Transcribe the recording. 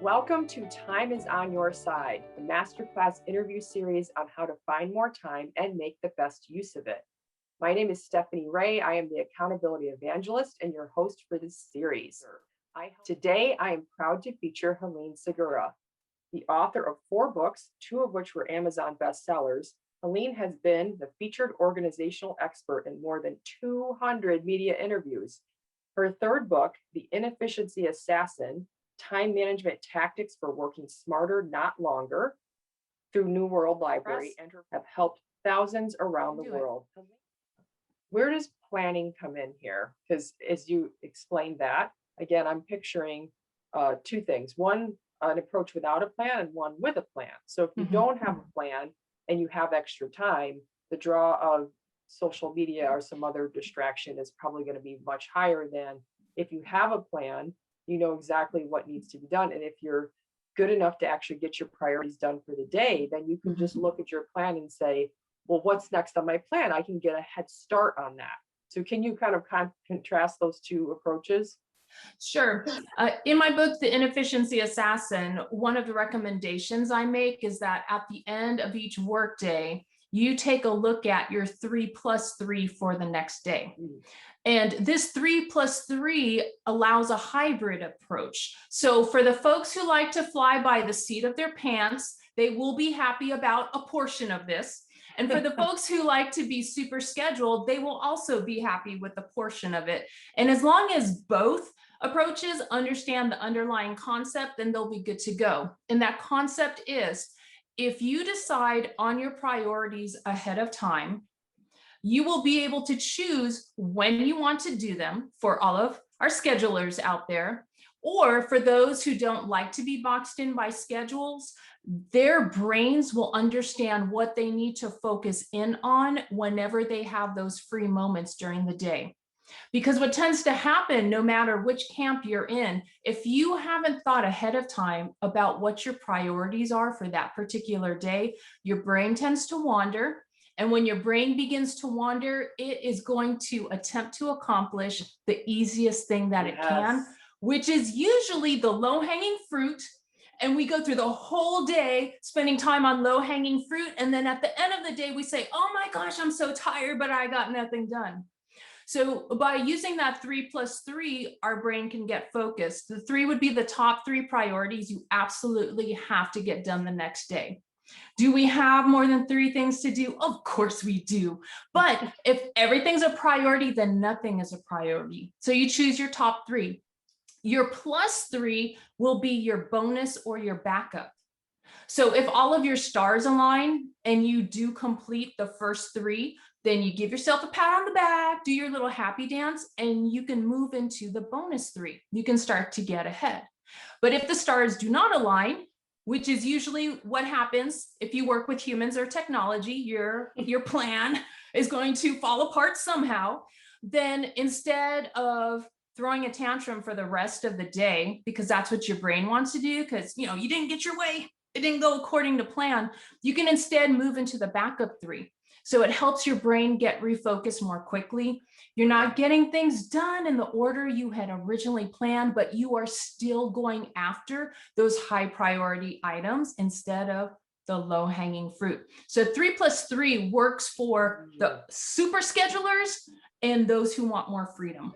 Welcome to Time is on Your Side, the masterclass interview series on how to find more time and make the best use of it. My name is Stephanie Reh. I am the accountability evangelist and your host for this series. Today, I am proud to feature Helene Segura, the author of 4 books, 2 of which were Amazon bestsellers. Helene has been the featured organizational expert in more than 200 media interviews. Her 3rd book, The Inefficiency Assassin, Time Management Tactics for Working Smarter, Not Longer, through New World Library, and have helped thousands around the world. Where does planning come in here? Because as you explained that, again, I'm picturing 2 things. One, an approach without a plan, and one with a plan. So if you don't have a plan and you have extra time, the draw of social media or some other distraction is probably going to be much higher than if you have a plan. You know exactly what needs to be done. And if you're good enough to actually get your priorities done for the day, then you can just look at your plan and say, well, what's next on my plan? I can get a head start on that. So can you kind of contrast those 2 approaches? Sure. In my book, The Inefficiency Assassin, one of the recommendations I make is that at the end of each workday, you take a look at your 3+3 for the next day. And this 3+3 allows a hybrid approach. So for the folks who like to fly by the seat of their pants, they will be happy about a portion of this. And for the folks who like to be super scheduled, they will also be happy with a portion of it. And as long as both approaches understand the underlying concept, then they'll be good to go. And that concept is, if you decide on your priorities ahead of time, you will be able to choose when you want to do them for all of our schedulers out there, or for those who don't like to be boxed in by schedules, their brains will understand what they need to focus in on whenever they have those free moments during the day. Because what tends to happen, no matter which camp you're in, if you haven't thought ahead of time about what your priorities are for that particular day, your brain tends to wander. And when your brain begins to wander, it is going to attempt to accomplish the easiest thing that it can, which is usually the low-hanging fruit. And we go through the whole day spending time on low-hanging fruit. And then at the end of the day, we say, oh my gosh, I'm so tired, but I got nothing done. So by using that 3+3, our brain can get focused. The 3 would be the top 3 priorities you absolutely have to get done the next day. Do we have more than 3 things to do? Of course we do. But if everything's a priority, then nothing is a priority. So you choose your top 3. Your +3 will be your bonus or your backup. So if all of your stars align and you do complete the first 3, then you give yourself a pat on the back, do your little happy dance, and you can move into the bonus 3. You can start to get ahead. But if the stars do not align, which is usually what happens if you work with humans or technology, your plan is going to fall apart somehow. Then instead of throwing a tantrum for the rest of the day, because that's what your brain wants to do, because you didn't get your way, it didn't go according to plan, you can instead move into the backup 3. So it helps your brain get refocused more quickly. You're not getting things done in the order you had originally planned, but you are still going after those high priority items instead of the low hanging fruit. So 3+3 works for the super schedulers and those who want more freedom.